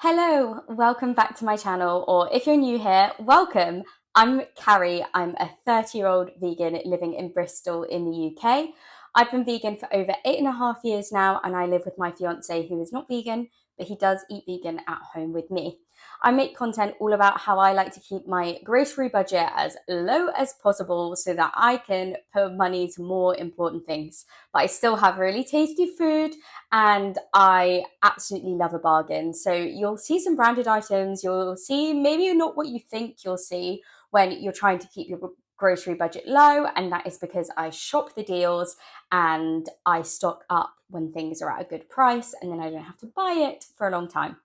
Hello, welcome back to my channel, or if you're new here, welcome. I'm Carrie. I'm a 30-year-old vegan living in Bristol in the UK. I've been vegan for over 8.5 years now, and I live with my fiance who is not vegan, but he does eat vegan at home with me. I make content all about how I like to keep my grocery budget as low as possible so that I can put money to more important things. But I still have really tasty food and I absolutely love a bargain. So you'll see some branded items, you'll see maybe not what you think you'll see when you're trying to keep your grocery budget low, and that is because I shop the deals and I stock up when things are at a good price and then I don't have to buy it for a long time.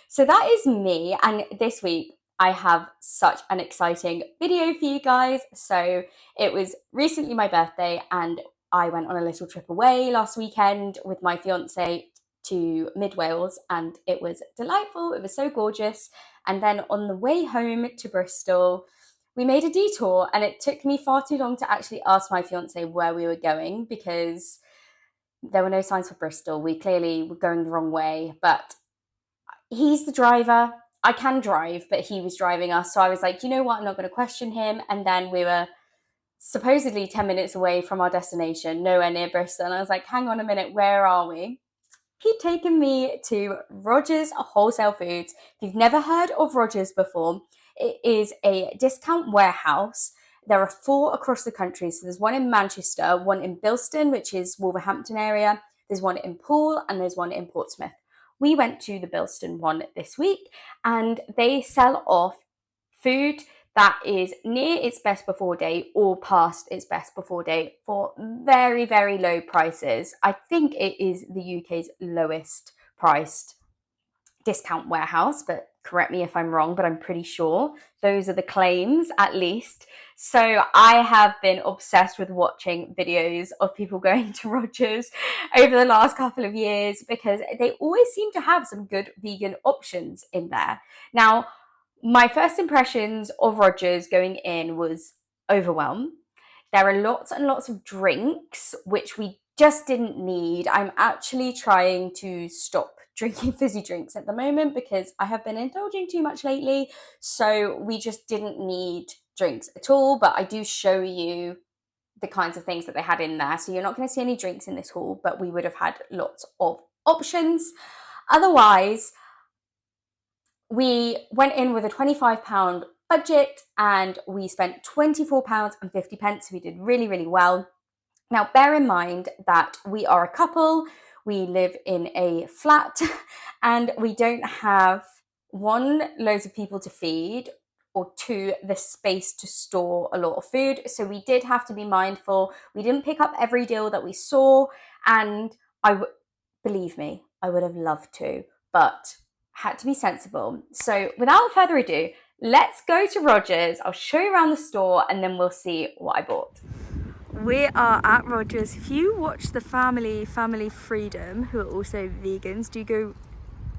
So that is me, and this week I have such an exciting video for you guys. So it was recently my birthday and I went on a little trip away last weekend with my fiance to mid Wales and it was delightful. It was so gorgeous. And then on the way home to Bristol, we made a detour and it took me far too long to actually ask my fiance where we were going because there were no signs for Bristol. We clearly were going the wrong way, but he's the driver. I can drive, but he was driving us. So I was like, you know what? I'm not going to question him. And then we were supposedly 10 minutes away from our destination, nowhere near Bristol. And I was like, hang on a minute, where are we? He'd taken me to Rogers Wholesale Foods. If you've never heard of Rogers before, it is a discount warehouse. There are four across the country. So there's one in Manchester, one in Bilston, which is Wolverhampton area. There's one in Poole and there's one in Portsmouth. We went to the Bilston one this week and they sell off food that is near its best before date or past its best before date for very, very low prices. I think it is the UK's lowest priced discount warehouse, but correct me if I'm wrong, but I'm pretty sure those are the claims at least. So I have been obsessed with watching videos of people going to Rogers over the last couple of years because they always seem to have some good vegan options in there. Now, my first impressions of Rogers going in was overwhelmed. There are lots and lots of drinks, which we just didn't need. I'm actually trying to stop drinking fizzy drinks at the moment because I have been indulging too much lately. So we just didn't need drinks at all. But I do show you the kinds of things that they had in there. So you're not going to see any drinks in this haul, but we would have had lots of options. Otherwise, we went in with a £25 budget and we spent £24.50. We did really, really well. Now, bear in mind that we are a couple, we live in a flat, and we don't have one, loads of people to feed, or two, the space to store a lot of food. So we did have to be mindful. We didn't pick up every deal that we saw, and believe me, I would have loved to, but had to be sensible. So without further ado, let's go to Rogers. I'll show you around the store and then we'll see what I bought. We are at Rogers. If you watch the Family Freedom, who are also vegans, do go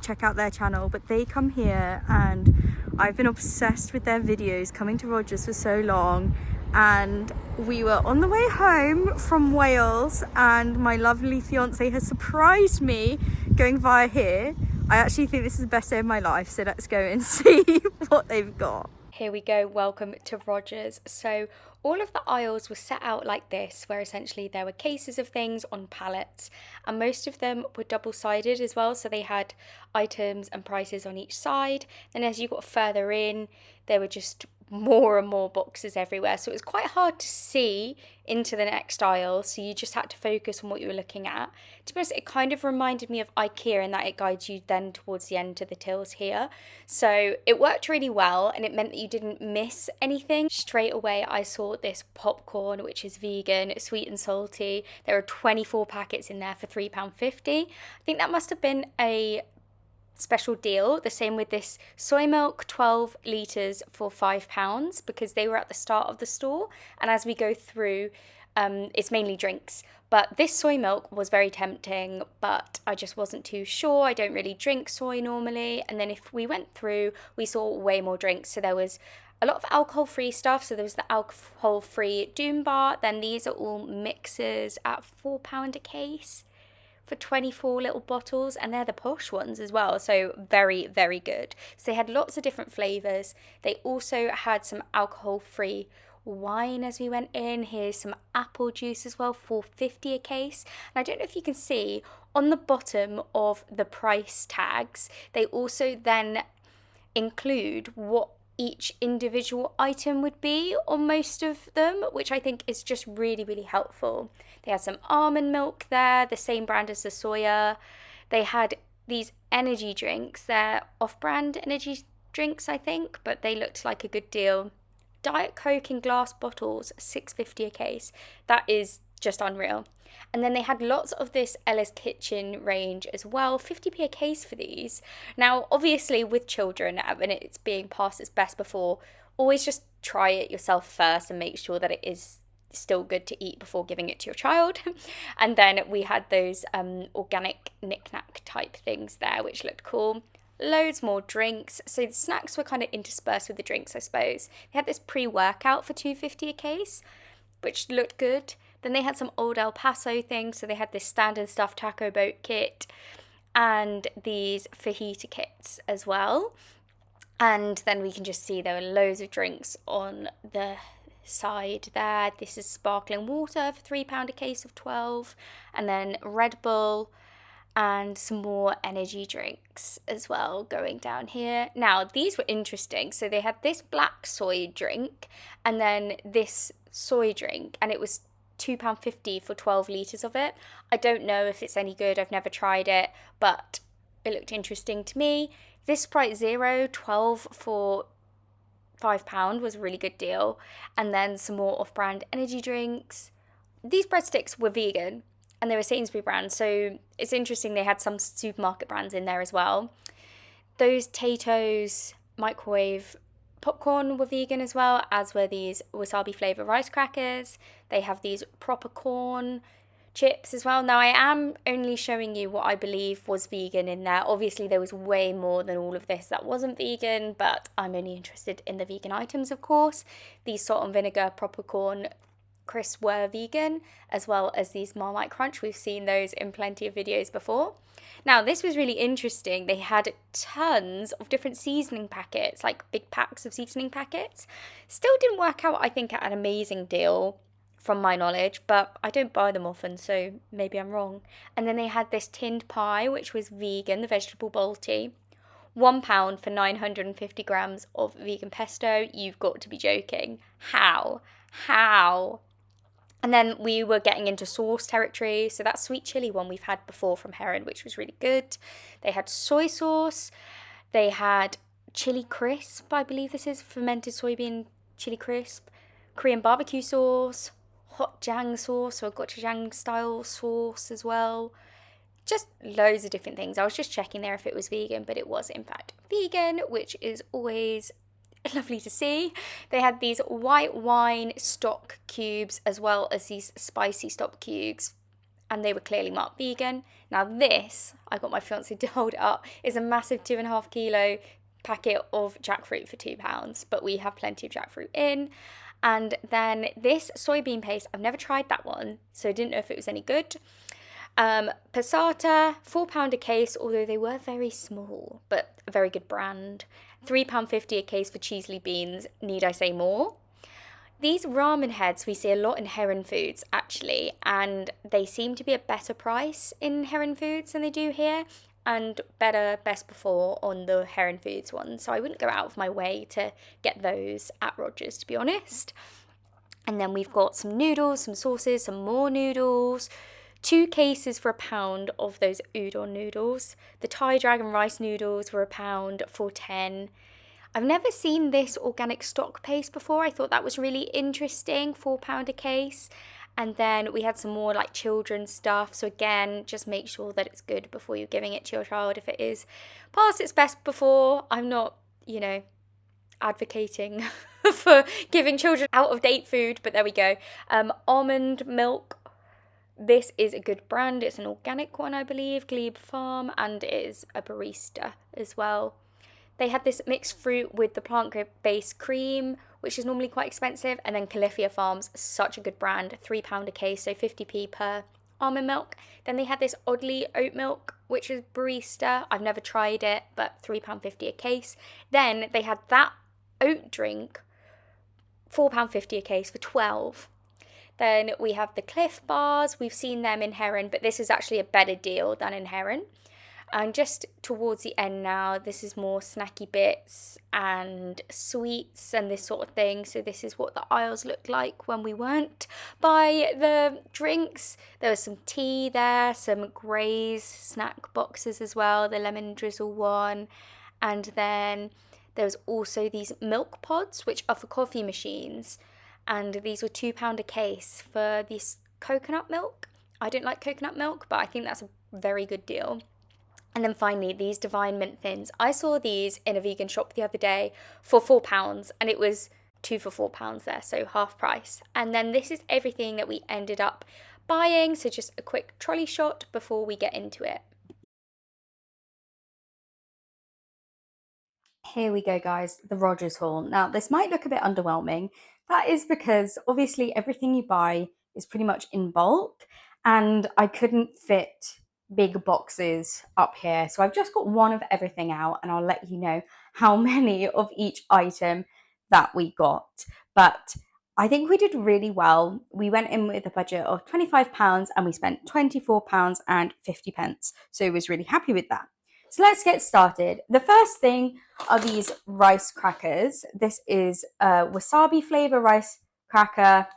check out their channel, but they come here and I've been obsessed with their videos, coming to Rogers for so long. And we were on the way home from Wales and my lovely fiance has surprised me going via here. I actually think this is the best day of my life, so let's go and see what they've got. Here we go, welcome to Rogers. So all of the aisles were set out like this, where essentially there were cases of things on pallets, and most of them were double-sided as well, so they had items and prices on each side. Then as you got further in, there were just more and more boxes everywhere, so it was quite hard to see into the next aisle, so you just had to focus on what you were looking at. To be honest, it kind of reminded me of IKEA in that it guides you then towards the end to the tills here, so it worked really well and it meant that you didn't miss anything. Straight away I saw this popcorn, which is vegan, sweet and salty. There are 24 packets in there for £3.50. I think that must have been a special deal. The same with this soy milk, 12 litres for £5, because they were at the start of the store, and as we go through it's mainly drinks. But this soy milk was very tempting, but I just wasn't too sure. I don't really drink soy normally. And then if we went through, we saw way more drinks. So there was a lot of alcohol-free stuff. So there was the alcohol-free Doom Bar. Then these are all mixers at £4 a case, for 24 little bottles, and they're the posh ones as well, so very, very good. So they had lots of different flavours. They also had some alcohol-free wine as we went in. Here's some apple juice as well, $4.50 a case. And I don't know if you can see on the bottom of the price tags, they also then include what each individual item would be on most of them, which I think is just really, really helpful. They had some almond milk there, the same brand as the soya. They had these energy drinks. They're off-brand energy drinks, I think, but they looked like a good deal. Diet Coke in glass bottles, $6.50 a case. That is just unreal. And then they had lots of this Ella's Kitchen range as well, 50p a case for these. Now, obviously with children, when it's being past its best before, always just try it yourself first and make sure that it is still good to eat before giving it to your child. And then we had those organic knick-knack type things there, which looked cool. Loads more drinks. So the snacks were kind of interspersed with the drinks, I suppose. They had this pre-workout for $2.50 a case, which looked good. Then they had some old El Paso things. So they had this standard stuffed taco boat kit and these fajita kits as well. And then we can just see there were loads of drinks on the side there. This is sparkling water for £3 a case of 12. And then Red Bull and some more energy drinks as well going down here. Now, these were interesting. So they had this black soy drink and then this soy drink, and it was £2.50 for 12 litres of it. I don't know if it's any good. I've never tried it, but it looked interesting to me. This Sprite Zero, 12 for £5 was a really good deal. And then some more off-brand energy drinks. These breadsticks were vegan and they were Sainsbury brands, so it's interesting they had some supermarket brands in there as well. Those Tato's microwave popcorn were vegan as well, as were these wasabi flavour rice crackers. They have these proper corn chips as well. Now, I am only showing you what I believe was vegan in there. Obviously, there was way more than all of this that wasn't vegan, but I'm only interested in the vegan items, of course. These salt and vinegar proper corn crisps were vegan, as well as these Marmite Crunch. We've seen those in plenty of videos before. Now, this was really interesting. They had tons of different seasoning packets, like big packs of seasoning packets. Still didn't work out, I think, at an amazing deal from my knowledge, but I don't buy them often, so maybe I'm wrong. And then they had this tinned pie, which was vegan, the vegetable balti. £1 for 950 grams of vegan pesto. You've got to be joking. How? And then we were getting into sauce territory. So that sweet chili one we've had before from Heron, which was really good. They had soy sauce. They had chili crisp, I believe this is, fermented soybean chili crisp. Korean barbecue sauce. Hot jang sauce, or gochujang style sauce as well. Just loads of different things. I was just checking there if it was vegan, but it was in fact vegan, which is always lovely to see. They had these white wine stock cubes as well as these spicy stock cubes, and they were clearly marked vegan. Now this, I got my fiance to hold it up, is a massive 2.5 kilo packet of jackfruit for £2, but we have plenty of jackfruit in. And then this soybean paste, I've never tried that one, so I didn't know if it was any good. Passata, £4 a case, although they were very small, but a very good brand. £3.50 a case for Cheesley beans, need I say more? These ramen heads we see a lot in Heron Foods, actually, and they seem to be a better price in Heron Foods than they do here, and better best before on the Heron Foods ones. So I wouldn't go out of my way to get those at Rogers, to be honest. And then we've got some noodles, some sauces, some more noodles. 2 cases for £1 of those udon noodles. The Thai Dragon rice noodles were £1 for 10. I've never seen this organic stock paste before. I thought that was really interesting, £4 a case. And then we had some more like children's stuff. So again, just make sure that it's good before you're giving it to your child. If it is past its best before, I'm not, advocating for giving children out-of-date food, but there we go. Almond milk. This is a good brand. It's an organic one, I believe, Glebe Farm, and it is a barista as well. They had this mixed fruit with the plant-based cream, which is normally quite expensive, and then Califia Farms, such a good brand, £3 a case, so 50p per almond milk. Then they had this oddly oat milk, which is barista. I've never tried it, but £3.50 a case. Then they had that oat drink, £4.50 a case for 12. Then we have the Cliff bars. We've seen them in Heron, but this is actually a better deal than in Heron. And just towards the end now, this is more snacky bits and sweets and this sort of thing. So this is what the aisles looked like when we weren't by the drinks. There was some tea there, some Gray's snack boxes as well, the lemon drizzle one. And then there was also these milk pods, which are for coffee machines. And these were £2 a case for this coconut milk. I don't like coconut milk, but I think that's a very good deal. And then finally, these Divine Mint Thins. I saw these in a vegan shop the other day for £4, and it was 2 for £4 there, so half price. And then this is everything that we ended up buying, so just a quick trolley shot before we get into it. Here we go, guys, the Rogers haul. Now, this might look a bit underwhelming. That is because obviously everything you buy is pretty much in bulk, and I couldn't fit big boxes up here. So I've just got one of everything out, and I'll let you know how many of each item that we got. But I think we did really well. We went in with a budget of £25 and we spent £24.50. So I was really happy with that. So let's get started. The first thing are these rice crackers. This is a wasabi flavour rice cracker.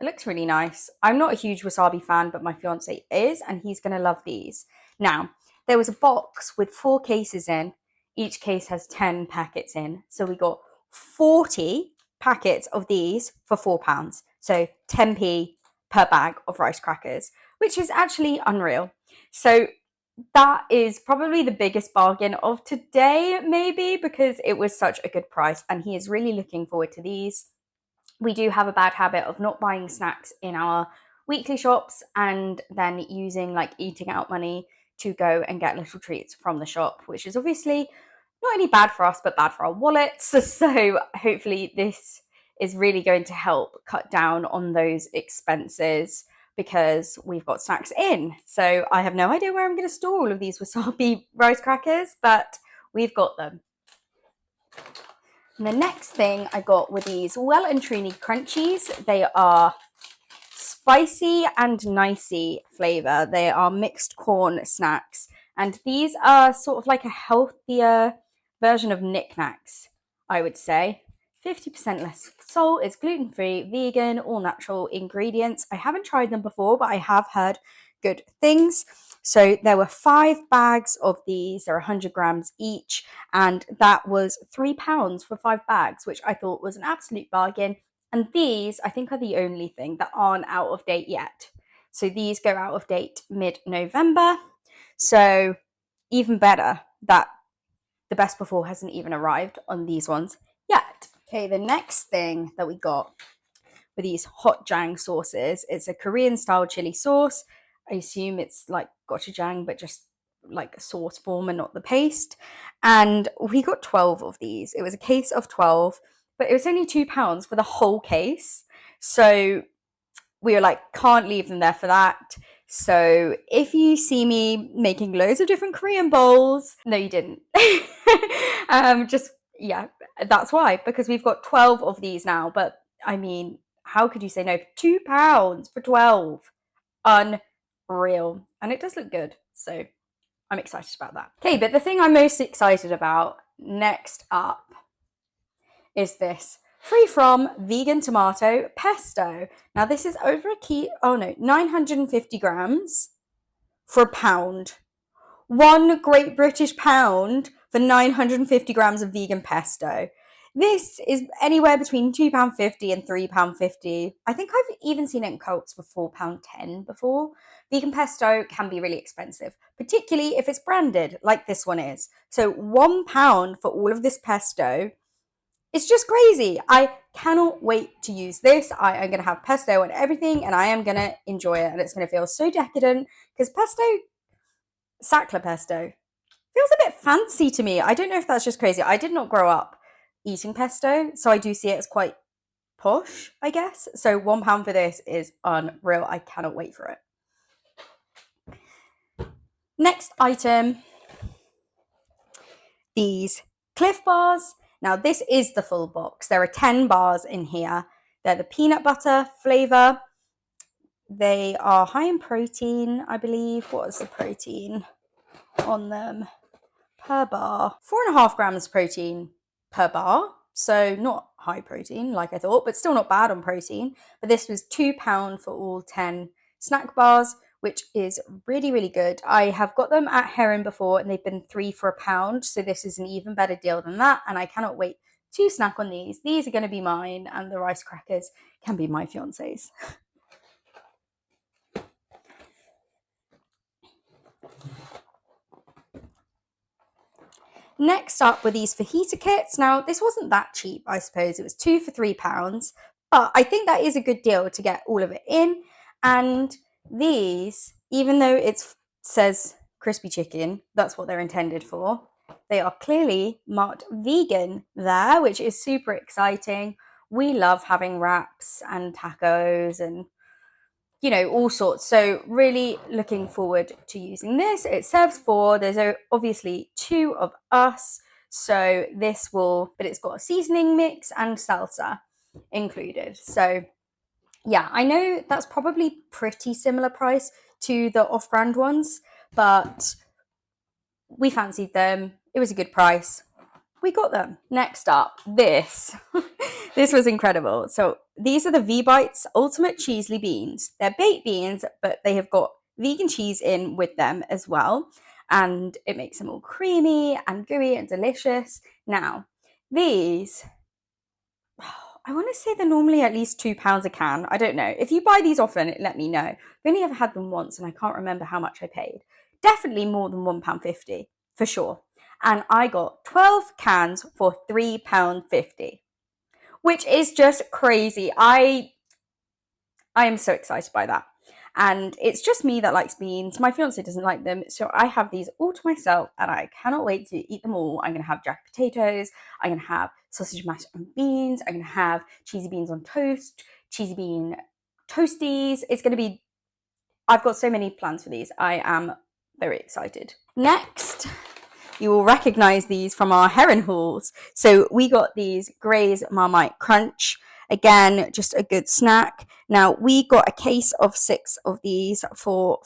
It looks really nice. I'm not a huge wasabi fan, but my fiance is, and he's going to love these. Now, there was a box with 4 cases in. Each case has 10 packets in. So we got 40 packets of these for £4. So 10p per bag of rice crackers, which is actually unreal. So that is probably the biggest bargain of today, maybe, because it was such a good price, and he is really looking forward to these. We do have a bad habit of not buying snacks in our weekly shops and then using like eating out money to go and get little treats from the shop, which is obviously not only bad for us, but bad for our wallets. So hopefully this is really going to help cut down on those expenses because we've got snacks in. So I have no idea where I'm going to store all of these wasabi rice crackers, but we've got them. And the next thing I got were these Well and Truly Crunchies. They are spicy and nicey flavour. They are mixed corn snacks. And these are sort of like a healthier version of Knick Knacks, I would say. 50% less salt, it's gluten-free, vegan, all natural ingredients. I haven't tried them before, but I have heard good things. So there were 5 bags of these. They're 100 grams each, and that was £3 for 5 bags, which I thought was an absolute bargain. And these, I think, are the only thing that aren't out of date yet. So these go out of date mid-November. So even better that the best before hasn't even arrived on these ones yet. Okay, the next thing that we got were these hot jang sauces. It's a Korean style chili sauce. I assume it's like gochujang, but just like a sauce form and not the paste. And we got 12 of these. It was a case of 12, but it was only £2 for the whole case. So we were like, can't leave them there for that. So if you see me making loads of different Korean bowls, no, you didn't. Yeah, that's why, because we've got 12 of these now. But I mean, how could you say no? £2 for 12. Unreal. And it does look good. So I'm excited about that. Okay, but the thing I'm most excited about next up is this free from vegan tomato pesto. Now this is over 950 grams for £1. One Great British pound for 950 grams of vegan pesto. This is anywhere between £2.50 and £3.50. I think I've even seen it in Coles for £4.10 before. Vegan pesto can be really expensive, particularly if it's branded like this one is. So £1 for all of this pesto. It's just crazy. I cannot wait to use this. I am going to have pesto on everything and I am going to enjoy it. And it's going to feel so decadent because sackler pesto, feels a bit fancy to me. I don't know if that's just crazy. I did not grow up eating pesto, so I do see it as quite posh, I guess. So £1 for this is unreal. I cannot wait for it. Next item, these Cliff Bars. Now this is the full box. There are 10 bars in here. They're the peanut butter flavour. They are high in protein, I believe. What is the protein on them? Per bar, 4.5 grams protein per bar. So not high protein like I thought, but still not bad on protein. But this was £2 for all 10 snack bars, which is really, really good. I have got them at Heron before and they've been 3 for £1. So this is an even better deal than that. And I cannot wait to snack on these. These are going to be mine, and the rice crackers can be my fiance's. Next up were these fajita kits. Now, this wasn't that cheap, I suppose. It was 2 for £3, but I think that is a good deal to get all of it in. And these, even though it says crispy chicken, that's what they're intended for, they are clearly marked vegan there, which is super exciting. We love having wraps and tacos and all sorts. So really looking forward to using this. It serves 4. There's obviously 2 of us. So this will, but it's got a seasoning mix and salsa included. So yeah, I know that's probably pretty similar price to the off-brand ones, but we fancied them. It was a good price. We got them. Next up, this. This was incredible. So these are the V-Bites Ultimate Cheesely Beans. They're baked beans, but they have got vegan cheese in with them as well. And it makes them all creamy and gooey and delicious. Now, these, I want to say they're normally at least £2 a can. I don't know. If you buy these often, let me know. I've only ever had them once and I can't remember how much I paid. Definitely more than £1.50, for sure. And I got 12 cans for £3.50, which is just crazy. I am so excited by that. And it's just me that likes beans. My fiance doesn't like them, so I have these all to myself and I cannot wait to eat them all. I'm going to have jack potatoes, I'm going to have sausage mash and beans, I'm going to have cheesy beans on toast, cheesy bean toasties. It's going to be, I've got so many plans for these. I am very excited. Next, you will recognise these from our Heron hauls. So we got these Gray's Marmite Crunch. Again, just a good snack. Now, we got a case of 6 of these for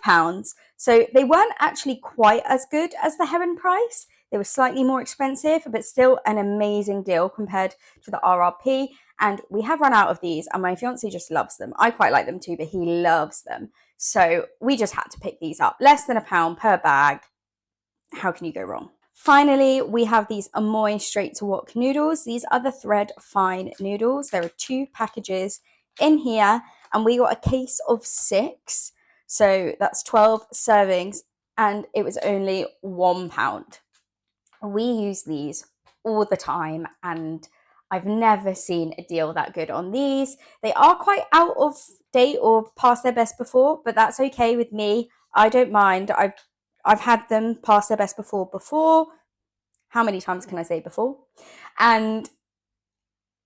£5. So they weren't actually quite as good as the Heron price. They were slightly more expensive, but still an amazing deal compared to the RRP. And we have run out of these, and my fiance just loves them. I quite like them too, but he loves them. So we just had to pick these up. Less than £1 per bag. How can you go wrong? Finally, we have these Amoy Straight to Wok noodles. These are the thread fine noodles. There are 2 packages in here, and we got a case of 6. So that's 12 servings, and it was only £1. We use these all the time, and I've never seen a deal that good on these. They are quite out of date or past their best before, but that's okay with me. I don't mind. I've had them past their best before. How many times can I say before? And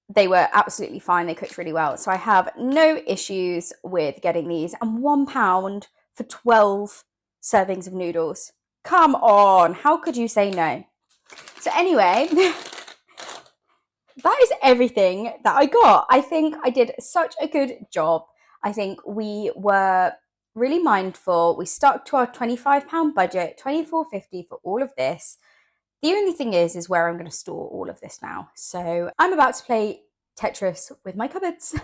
they were absolutely fine. They cooked really well. So I have no issues with getting these. And £1 for 12 servings of noodles. Come on. How could you say no? So anyway, that is everything that I got. I think I did such a good job. I think we were really mindful. We stuck to our £25 budget, £24.50 for all of this. The only thing is where I'm going to store all of this now. So I'm about to play Tetris with my cupboards.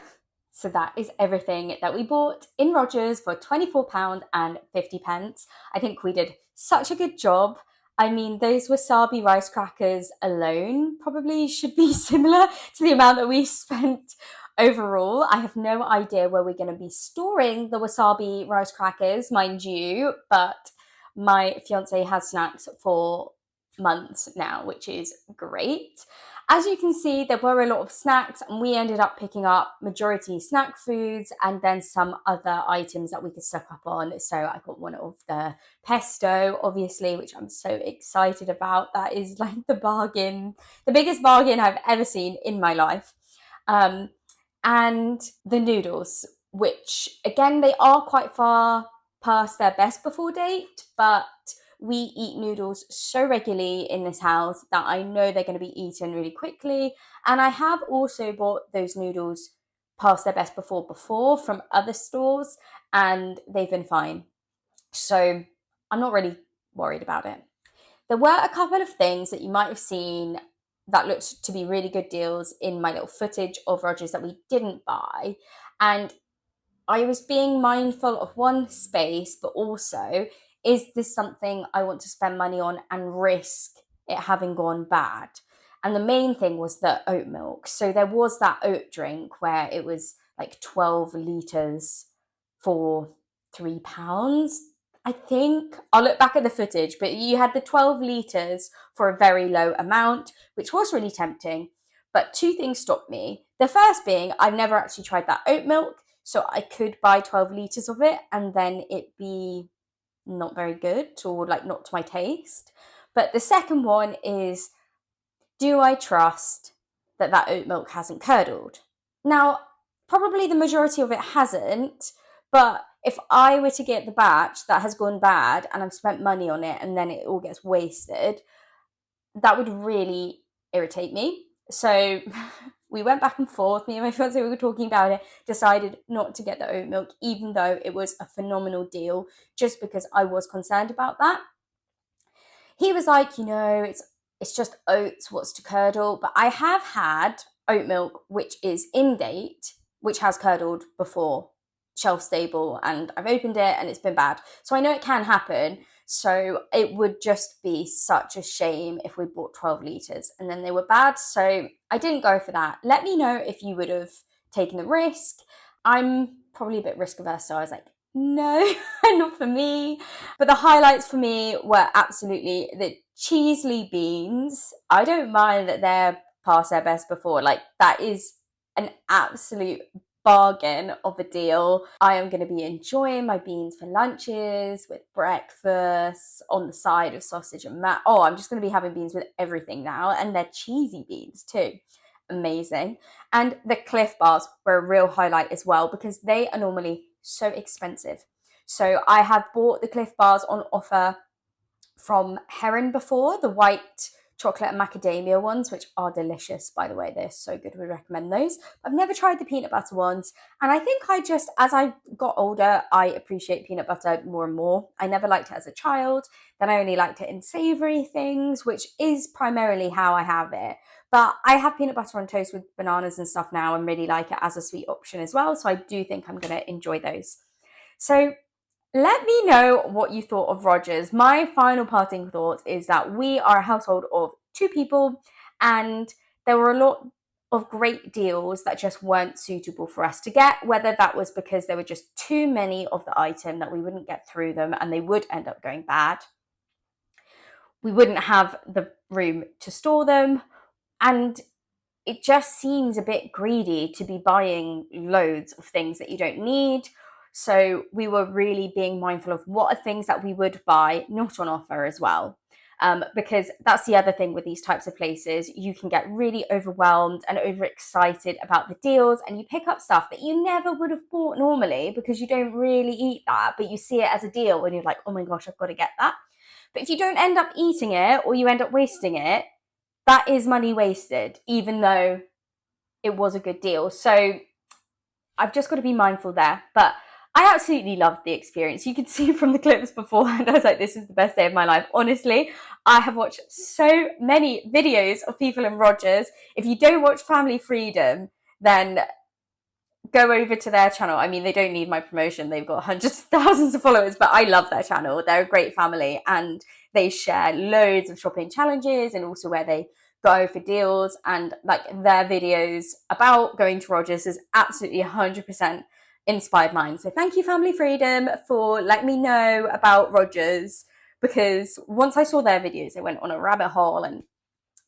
So that is everything that we bought in Rogers for £24.50. I think we did such a good job. I mean, those wasabi rice crackers alone probably should be similar to the amount that we spent overall. I have no idea where we're going to be storing the wasabi rice crackers, mind you, but my fiance has snacks for months now, which is great. As you can see, there were a lot of snacks, and we ended up picking up majority snack foods and then some other items that we could stock up on. So I got one of the pesto, obviously, which I'm so excited about. That is like the biggest bargain I've ever seen in my life. And the noodles, which again, they are quite far past their best before date, but we eat noodles so regularly in this house that I know they're going to be eaten really quickly. And I have also bought those noodles past their best before from other stores, and they've been fine. So I'm not really worried about it. There were a couple of things that you might have seen that looked to be really good deals in my little footage of Rogers that we didn't buy. And I was being mindful of one, space, but also, is this something I want to spend money on and risk it having gone bad? And the main thing was the oat milk. So there was that oat drink where it was like 12 litres for £3. I think I'll look back at the footage, but you had the 12 litres for a very low amount, which was really tempting. But two things stopped me. The first being, I've never actually tried that oat milk. So I could buy 12 litres of it and then it be not very good or like not to my taste. But the second one is, do I trust that that oat milk hasn't curdled? Now, probably the majority of it hasn't, but if I were to get the batch that has gone bad and I've spent money on it and then it all gets wasted, that would really irritate me. So we went back and forth. Me and my fiance, we were talking about it, decided not to get the oat milk, even though it was a phenomenal deal, just because I was concerned about that. He was like, it's just oats, what's to curdle? But I have had oat milk, which is in date, which has curdled before, shelf stable, and I've opened it and it's been bad. So I know it can happen. So it would just be such a shame if we bought 12 litres and then they were bad. So I didn't go for that. Let me know if you would have taken the risk. I'm probably a bit risk averse, so I was like, no, not for me. But the highlights for me were absolutely the cheesy beans. I don't mind that they're past their best before. Like, that is an absolute bargain of a deal. I am going to be enjoying my beans for lunches, with breakfast, on the side of sausage and mash. Oh, I'm just going to be having beans with everything now, and they're cheesy beans too. Amazing. And the Cliff Bars were a real highlight as well, because they are normally so expensive. So I have bought the Cliff Bars on offer from Heron before, the white chocolate and macadamia ones, which are delicious, by the way. They're so good. We recommend those. I've never tried the peanut butter ones. And I think as I got older, I appreciate peanut butter more and more. I never liked it as a child. Then I only liked it in savoury things, which is primarily how I have it. But I have peanut butter on toast with bananas and stuff now and really like it as a sweet option as well. So I do think I'm going to enjoy those. So let me know what you thought of Rogers. My final parting thoughts is that we are a household of 2 people, and there were a lot of great deals that just weren't suitable for us to get, whether that was because there were just too many of the item that we wouldn't get through them and they would end up going bad. We wouldn't have the room to store them, and it just seems a bit greedy to be buying loads of things that you don't need. So we were really being mindful of what are things that we would buy not on offer as well. Because that's the other thing with these types of places. You can get really overwhelmed and overexcited about the deals, and you pick up stuff that you never would have bought normally because you don't really eat that, but you see it as a deal and you're like, oh my gosh, I've got to get that. But if you don't end up eating it or you end up wasting it, that is money wasted, even though it was a good deal. So I've just got to be mindful there. But I absolutely loved the experience. You could see from the clips beforehand, I was like, this is the best day of my life. Honestly, I have watched so many videos of people in Rogers. If you don't watch Family Freedom, then go over to their channel. I mean, they don't need my promotion. They've got hundreds of thousands of followers, but I love their channel. They're a great family and they share loads of shopping challenges and also where they go for deals, and like their videos about going to Rogers is absolutely 100% inspired mine. So thank you, Family Freedom, for letting me know about Rogers, because once I saw their videos, I went on a rabbit hole and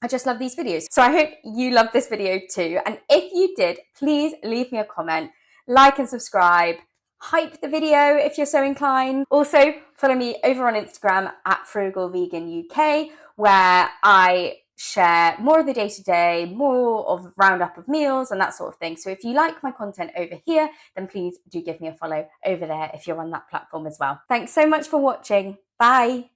I just love these videos. So I hope you loved this video too. And if you did, please leave me a comment, like and subscribe, hype the video if you're so inclined. Also, follow me over on Instagram at Frugal Vegan UK, where I share more of the day-to-day, more of roundup of meals and that sort of thing. So if you like my content over here, then please do give me a follow over there if you're on that platform as well. Thanks so much for watching. Bye.